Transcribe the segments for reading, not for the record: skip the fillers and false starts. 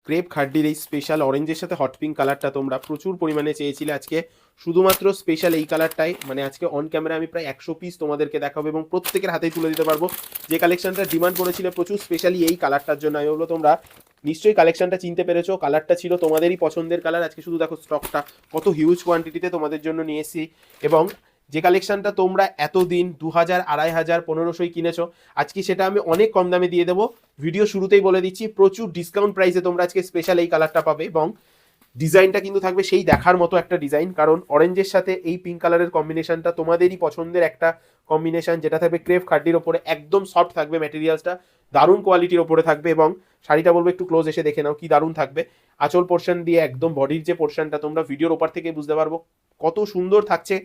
Crepe খাড্ডির এই special অরেঞ্জের সাথে হট পিঙ্ক কালারটা তোমরা প্রচুর পরিমাণে চেয়েছিলে। আজকে শুধুমাত্র স্পেশাল এই কালারটাই, মানে আজকে অন ক্যামেরা আমি প্রায় 100 পিস তোমাদেরকে দেখাবো এবং প্রত্যেকের হাতেই তুলে দিতে পারবো। যে কালেকশনটা ডিমান্ড করেছিলে প্রচুর স্পেশালি এই কালারটার জন্য, আমি বলবো তোমরা নিশ্চয়ই কালেকশনটা চিনতে পেরেছো। কালারটা ছিল তোমাদেরই পছন্দের কালার। আজকে শুধু দেখো স্টকটা কত হিউজ কোয়ান্টিটিতে তোমাদের জন্য নিয়ে এসেছি। এবং যে কালেকশনটা তোমরা এতদিন 2000, 2500, 1500 কিনেছো, আজকে সেটা আমি অনেক কম দামে দিয়ে দেবো। ভিডিও শুরুতেই বলে দিচ্ছি, প্রচুর ডিসকাউন্ট প্রাইসে তোমরা আজকে স্পেশাল এই কালারটা পাবে। এবং ডিজাইনটা কিন্তু থাকবে সেই দেখার মতো একটা ডিজাইন, কারণ অরেঞ্জের সাথে এই পিঙ্ক কালারের কম্বিনেশনটা তোমাদেরই পছন্দের একটা কম্বিনেশন, যেটা থাকবে ক্রেপ খাড্ডির ওপরে। একদম সফট থাকবে ম্যাটেরিয়ালসটা, দারুণ কোয়ালিটির ওপরে থাকবে। এবং শাড়িটা বলবো একটু ক্লোজ এসে দেখে নাও কি দারুণ থাকবে। আঁচল পোর্শন দিয়ে একদম বডির যে পোর্শনটা তোমরা ভিডিওর ওপর থেকে বুঝতে পারবো কত সুন্দর থাকছে।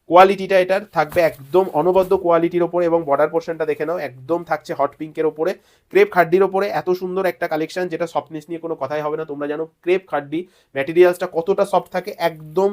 কোয়ালিটিটা এটার থাকবে একদম অনবদ্য কোয়ালিটির ওপরে। এবং বর্ডার পোর্শনটা দেখে নাও একদম থাকছে হট পিঙ্কের ওপরে, ক্রেপ খাড্ডির ওপরে। এত সুন্দর একটা কালেকশন, যেটা সফটনেস নিয়ে কোনো কথাই হবে না। তোমরা জানো ক্রেপ খাড্ডি ম্যাটেরিয়ালসটা কতটা সফট থাকে, একদম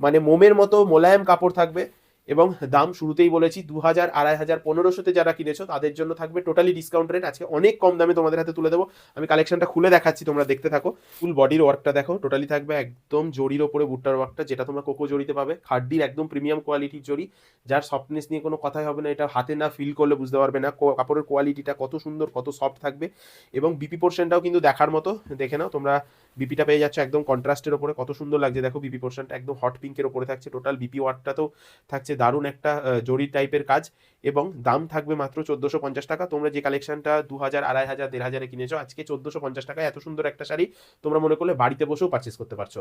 মানে মোমের মতো মোলায়েম কাপড় থাকবে। এবং দাম শুরুতেই বলেছি 2000, 2500, 1500তে যারা কিনেছো তাদের জন্য থাকবে টোটালি ডিসকাউন্ট রেট। আজকে অনেক কম দামে তোমাদের হাতে তুলে দেবো। আমি কালেকশনটা খুলে দেখাচ্ছি, তোমরা দেখতে থাকো। ফুল বডির ওয়ার্কটা দেখো, টোটালি থাকবে একদম জরির ওপরে বুট্টার ওয়ার্কটা, যেটা তোমরা কোকো জরিতে পাবে। খাড্ডির একদম প্রিমিয়াম কোয়ালিটির জরি, যার সফটনেস নিয়ে কোনো কথাই হবে না। এটা হাতে না ফিল করলে বুঝতে পারবে না কাপড়ের কোয়ালিটিটা কত সুন্দর, কত সফট থাকবে। এবং বিপি পোর্শনটাও কিন্তু দেখার মতো, দেখে নাও তোমরা। বিপিটা পেয়ে যাচ্ছে একদম কন্ট্রাস্টের ওপরে, কত সুন্দর লাগছে দেখো। বিপি পোর্শনটা একদম হট পিঙ্কের ওপরে থাকছে। টোটাল বিপি ওয়ার্কটা তো থাকছে দারুণ একটা জরি টাইপের কাজ। এবং দাম থাকবে মাত্র 1450 টাকা। তোমরা যে কালেকশনটা 2000, 2500, 1500 কিনেছো, আজকে 1450 টাকায় এত সুন্দর একটা শাড়ি তোমরা মনে করলে বাড়িতে বসেও পারচেস করতে পারছো।